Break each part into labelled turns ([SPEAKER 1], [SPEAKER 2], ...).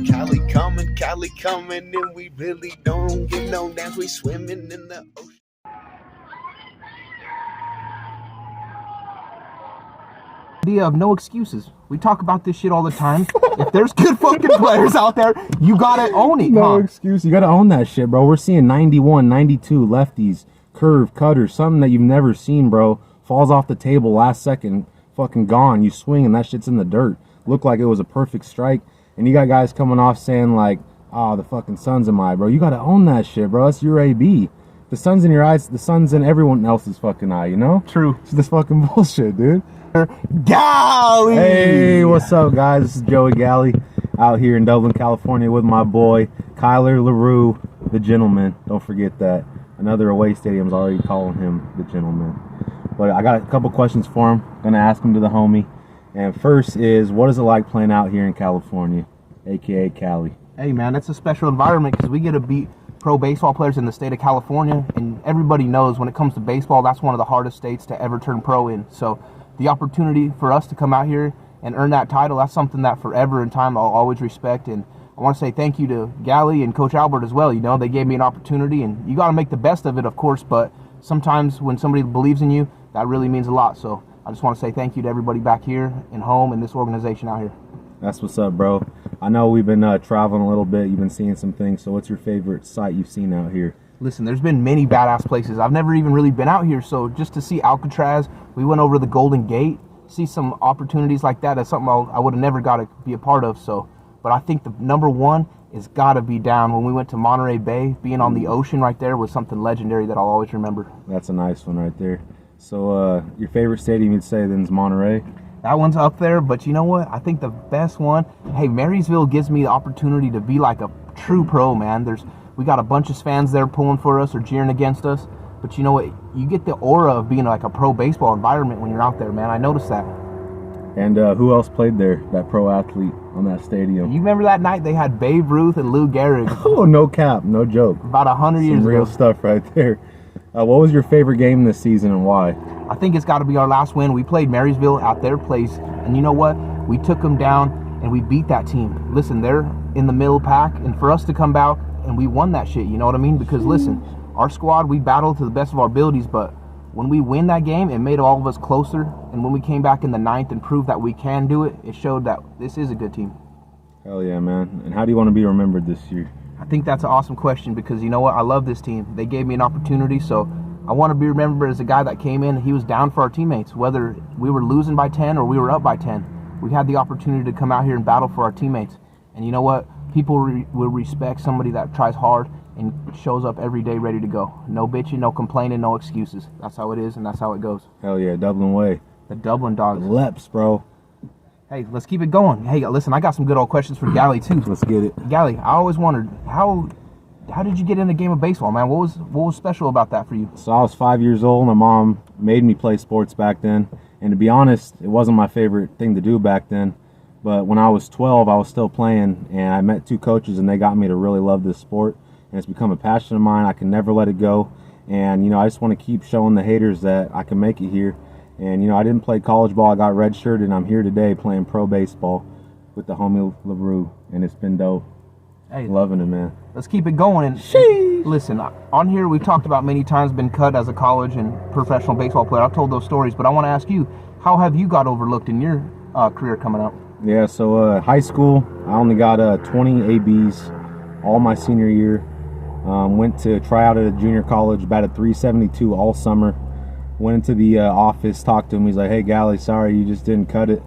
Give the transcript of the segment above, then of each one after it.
[SPEAKER 1] Cali coming, and we really don't get no dance. We swimming in the ocean.
[SPEAKER 2] Idea of no excuses. We talk about this shit all the time. If there's good fucking players out there, you gotta own it.
[SPEAKER 3] No excuse. You gotta own that shit, bro. We're seeing 91, 92 lefties, curve, cutters, something that you've never seen, bro. Falls off the table last second, fucking gone. You swing and that shit's in the dirt. Looked like it was a perfect strike. And you got guys coming off saying like, oh, the fucking sun's in my eye, bro. You gotta own that shit, bro. That's your AB. The sun's in your eyes, the sun's in everyone else's fucking eye, you know?
[SPEAKER 2] True.
[SPEAKER 3] It's this fucking bullshit, dude.
[SPEAKER 2] Gali!
[SPEAKER 3] Hey, what's up, guys? This is Joey Gali out here in Dublin, California with my boy, Gali LeRoux, the gentleman. Don't forget that. Another away stadium's already calling him the gentleman. But I got a couple questions for him. Gonna ask him to the homie. And first is, what is it like playing out here in California, aka Cali?
[SPEAKER 2] Hey, man, it's a special environment because we get to beat pro baseball players in the state of California. And everybody knows when it comes to baseball, that's one of the hardest states to ever turn pro in. So the opportunity for us to come out here and earn that title, that's something that forever in time I'll always respect. And I want to say thank you to Gali and Coach Albert as well. You know, they gave me an opportunity, and you got to make the best of it, of course, but sometimes when somebody believes in you, that really means a lot. So I just want to say thank you to everybody back here and home and this organization out here.
[SPEAKER 3] That's what's up, bro. I know we've been traveling a little bit. You've been seeing some things. So what's your favorite sight you've seen out here?
[SPEAKER 2] Listen, there's been many badass places. I've never even really been out here, so just to see Alcatraz, we went over the Golden Gate, see some opportunities like that. That's something I would have never got to be a part of. So, but I think the number one is got to be down when we went to Monterey Bay. Being on the ocean right there was something legendary that I'll always remember.
[SPEAKER 3] That's a nice one right there. So your favorite stadium you'd say then is Monterey?
[SPEAKER 2] That one's up there, but you know what? I think the best one, hey, Marysville gives me the opportunity to be like a true pro, man. We got a bunch of fans there pulling for us or cheering against us. But you know what? You get the aura of being like a pro baseball environment when you're out there, man. I noticed that.
[SPEAKER 3] And who else played there, that pro athlete on that stadium?
[SPEAKER 2] You remember that night they had Babe Ruth and Lou Gehrig?
[SPEAKER 3] Oh, no cap, no joke.
[SPEAKER 2] About 100 years ago.
[SPEAKER 3] Real stuff right there. What was your favorite game this season and why?
[SPEAKER 2] I think it's got to be our last win. We played Marysville at their place, and you know what? We took them down, and we beat that team. Listen, they're in the middle pack, and for us to come back, and we won that shit, you know what I mean? Because listen, our squad, we battled to the best of our abilities, but when we win that game, it made all of us closer, and when we came back in the ninth and proved that we can do it, it showed that this is a good team.
[SPEAKER 3] Hell yeah, man. And how do you want to be remembered this year?
[SPEAKER 2] I think that's an awesome question because you know what? I love this team. They gave me an opportunity, so I want to be remembered as a guy that came in, he was down for our teammates, whether we were losing by 10 or we were up by 10. We had the opportunity to come out here and battle for our teammates. And you know what? People will respect somebody that tries hard and shows up every day ready to go. No bitching, no complaining, no excuses. That's how it is, and that's how it goes.
[SPEAKER 3] Hell yeah, Dublin way.
[SPEAKER 2] The Dublin Dogs.
[SPEAKER 3] The Leps, bro.
[SPEAKER 2] Hey, let's keep it going. Hey, listen, I got some good old questions for Gali, too.
[SPEAKER 3] Let's get it.
[SPEAKER 2] Gali, I always wondered, how did you get in the game of baseball, man? What was special about that for you?
[SPEAKER 3] So I was 5 years old. My mom made me play sports back then. And to be honest, it wasn't my favorite thing to do back then. But when I was 12, I was still playing. And I met two coaches, and they got me to really love this sport. And it's become a passion of mine. I can never let it go. And, you know, I just want to keep showing the haters that I can make it here. And, you know, I didn't play college ball. I got redshirted, and I'm here today playing pro baseball with the homie LeRoux. And it's been dope.
[SPEAKER 2] Hey,
[SPEAKER 3] loving it, man.
[SPEAKER 2] Let's keep it going. And listen, on here we've talked about many times been cut as a college and professional baseball player. I've told those stories, but I want to ask you, how have you got overlooked in your career coming up?
[SPEAKER 3] Yeah, so high school, I only got 20 ABs all my senior year. Went to try out at a junior college, batted .372 all summer. Went into the office, talked to him. He's like, hey, Gali, sorry, you just didn't cut it.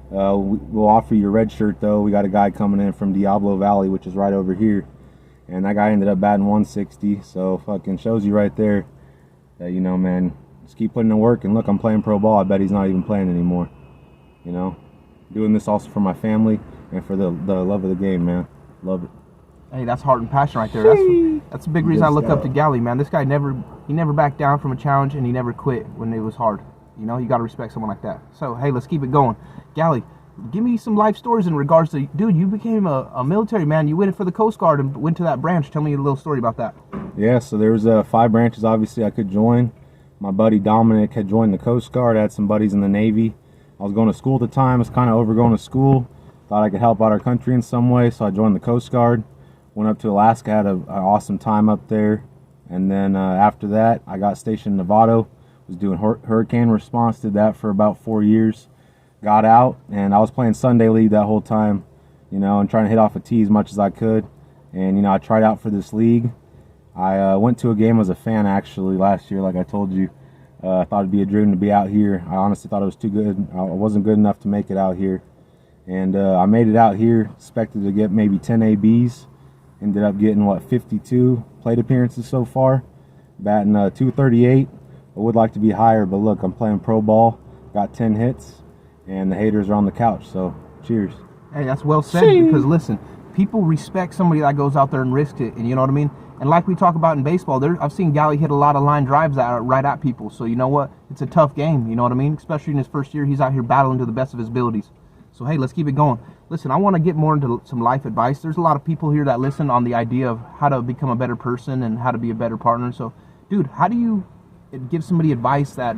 [SPEAKER 3] We'll offer you a red shirt, though. We got a guy coming in from Diablo Valley, which is right over here. And that guy ended up batting .160. So fucking shows you right there that, you know, man, just keep putting in work. And look, I'm playing pro ball. I bet he's not even playing anymore. You know, doing this also for my family and for the love of the game, man. Love it.
[SPEAKER 2] Hey, that's heart and passion right there. That's a big reason I look up to Gali, man. This guy never backed down from a challenge, and he never quit when it was hard. You know, you got to respect someone like that. So, hey, let's keep it going. Gali, give me some life stories in regards to, dude, you became a military man. You went for the Coast Guard and went to that branch. Tell me a little story about that.
[SPEAKER 3] Yeah, so there was 5 branches, obviously, I could join. My buddy Dominic had joined the Coast Guard. I had some buddies in the Navy. I was going to school at the time. I was kind of over going to school. thought I could help out our country in some way, so I joined the Coast Guard. Went up to Alaska, had an awesome time up there. And then after that, I got stationed in Novato. Was doing hurricane response, did that for about 4 years. Got out, and I was playing Sunday League that whole time, you know, and trying to hit off a tee as much as I could. And, you know, I tried out for this league. I went to a game as a fan, actually, last year, like I told you. I thought it'd be a dream to be out here. I honestly thought it was too good. I wasn't good enough to make it out here. And I made it out here, expected to get maybe 10 ABs. Ended up getting, 52 plate appearances so far. Batting .238. I would like to be higher, but look, I'm playing pro ball. Got 10 hits, and the haters are on the couch, so cheers.
[SPEAKER 2] Hey, that's well said, because listen, people respect somebody that goes out there and risks it, and you know what I mean? And like we talk about in baseball, I've seen Gali hit a lot of line drives right at people, so you know what? It's a tough game, you know what I mean? Especially in his first year, he's out here battling to the best of his abilities. So hey, let's keep it going. Listen, I want to get more into some life advice. There's a lot of people here that listen on the idea of how to become a better person and how to be a better partner. So, dude, how do you give somebody advice that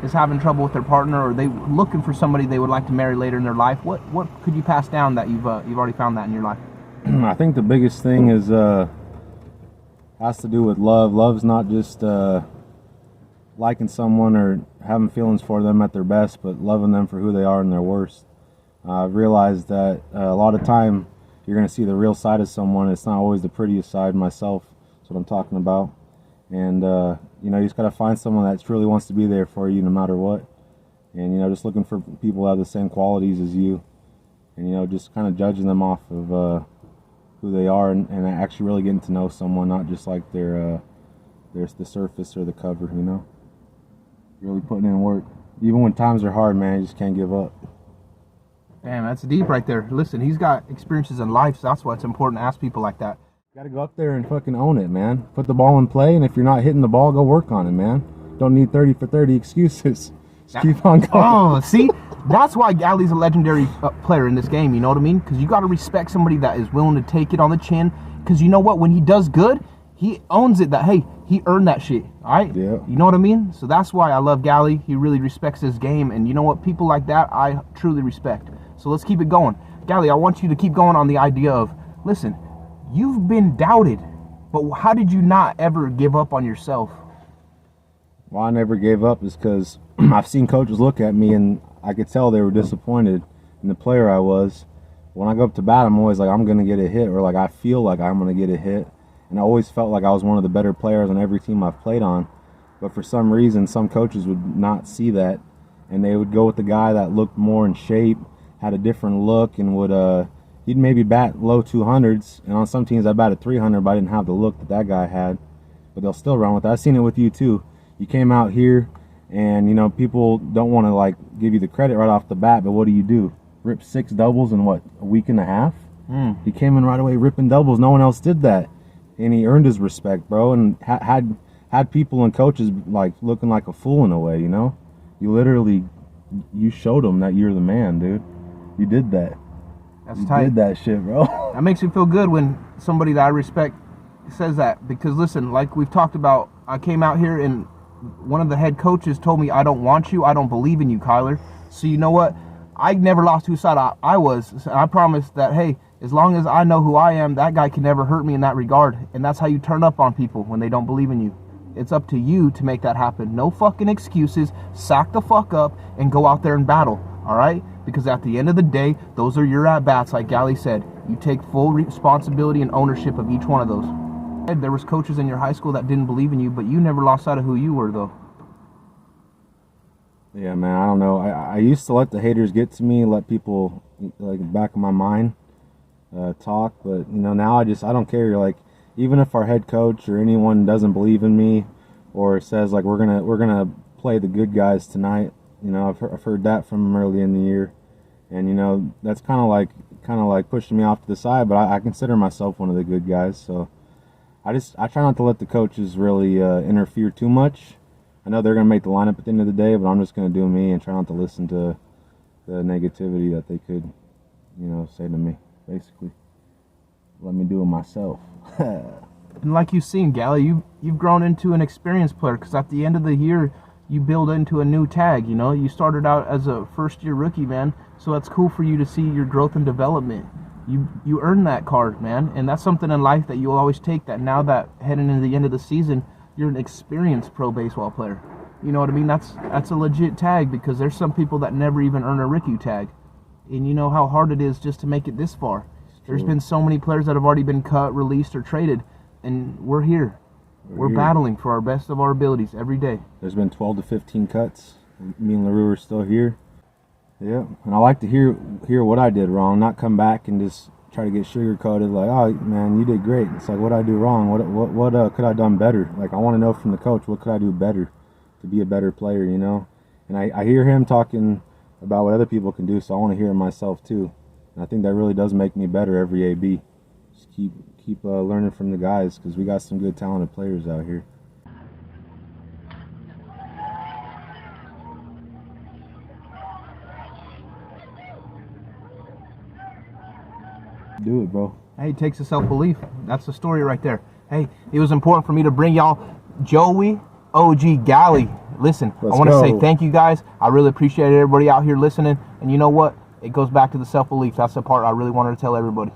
[SPEAKER 2] is having trouble with their partner, or they looking for somebody they would like to marry later in their life? What could you pass down that you've already found that in your life?
[SPEAKER 3] I think the biggest thing is has to do with love. Love's not just liking someone or having feelings for them at their best, but loving them for who they are in their worst. I've realized that a lot of time you're going to see the real side of someone. It's not always the prettiest side. Myself, that's what I'm talking about. And you know, you just got to find someone that truly wants to be there for you no matter what. And you know, just looking for people who have the same qualities as you, and you know, just kind of judging them off of who they are, and actually really getting to know someone, not just like their the surface or the cover. You know, really putting in work, even when times are hard, man. You just can't give up.
[SPEAKER 2] Damn, that's deep right there. Listen, he's got experiences in life, so that's why it's important to ask people like that.
[SPEAKER 3] You gotta go up there and fucking own it, man. Put the ball in play, and if you're not hitting the ball, go work on it, man. Don't need 30 for 30 excuses. Just keep on going.
[SPEAKER 2] Oh, see? That's why Gali's a legendary player in this game, you know what I mean? Because you got to respect somebody that is willing to take it on the chin. Because you know what? When he does good, he owns it that, hey, he earned that shit, all right?
[SPEAKER 3] Yeah.
[SPEAKER 2] You know what I mean? So that's why I love Gali. He really respects his game. And you know what? People like that, I truly respect. So let's keep it going. Gali, I want you to keep going on the idea of, listen, you've been doubted, but how did you not ever give up on yourself?
[SPEAKER 3] Why I never gave up is because I've seen coaches look at me and I could tell they were disappointed in the player I was. When I go up to bat, I'm always like, I'm going to get a hit, or like I feel like I'm going to get a hit. And I always felt like I was one of the better players on every team I've played on. But for some reason, some coaches would not see that, and they would go with the guy that looked more in shape, had a different look, and would he'd maybe bat low 200s. And on some teams, I batted 300, but I didn't have the look that guy had. But they'll still run with it. I've seen it with you too. You came out here, and you know, people don't want to like give you the credit right off the bat, but what do? Rip 6 doubles in what, a week and a half? He came in right away ripping doubles. No one else did that, and he earned his respect, bro. And had people and coaches like looking like a fool in a way. You know, you showed them that you're the man, dude. You did that.
[SPEAKER 2] That's
[SPEAKER 3] you
[SPEAKER 2] tight.
[SPEAKER 3] Did that shit, bro.
[SPEAKER 2] That makes me feel good when somebody that I respect says that, because listen, like we've talked about, I came out here and one of the head coaches told me, I don't want you, I don't believe in you, Kyler. So you know what? I never lost whose side I was. I promised that, hey, as long as I know who I am, that guy can never hurt me in that regard. And that's how you turn up on people when they don't believe in you. It's up to you to make that happen. No fucking excuses. Sack the fuck up and go out there and battle, all right? Because at the end of the day, those are your at-bats, like Gali said. You take full responsibility and ownership of each one of those. There was coaches in your high school that didn't believe in you, but you never lost sight of who you were, though.
[SPEAKER 3] Yeah, man, I don't know. I used to let the haters get to me, let people, like, in the back of my mind talk, but, you know, now I don't care. Like, even if our head coach or anyone doesn't believe in me or says, like, we're gonna play the good guys tonight, you know, I've heard that from them early in the year, and, you know, that's kind of like pushing me off to the side, but I consider myself one of the good guys, so I try not to let the coaches really interfere too much. I know they're going to make the lineup at the end of the day, but I'm just going to do me and try not to listen to the negativity that they could, you know, say to me, basically. Let me do it myself.
[SPEAKER 2] And like you've seen, Gali, you've grown into an experienced player, because at the end of the year, you build into a new tag. You know, you started out as a first-year rookie, man, so that's cool for you to see your growth and development. You earned that card, man, and that's something in life that you'll always take, that now that heading into the end of the season, you're an experienced pro baseball player. You know what I mean? That's a legit tag, because there's some people that never even earn a rookie tag. And you know how hard it is just to make it this far. There's been so many players that have already been cut, released, or traded, and we're here. We're battling for our best of our abilities every day.
[SPEAKER 3] There's been 12 to 15 cuts. Me and LeRoux are still here. Yeah, and I like to hear what I did wrong, not come back and just try to get sugar-coated like, oh, man, you did great. It's like, what did I do wrong? What could I have done better? Like, I want to know from the coach, what could I do better to be a better player, you know? And I hear him talking about what other people can do, so I want to hear it myself too. And I think that really does make me better every AB. Just keep learning from the guys, because we got some good talented players out here. Do it, bro.
[SPEAKER 2] Hey, it takes a self-belief. That's the story right there. Hey, it was important for me to bring y'all Joey, OG, Gali. Listen, I want to say thank you guys. I really appreciate everybody out here listening. And you know what? It goes back to the self-belief. That's the part I really wanted to tell everybody.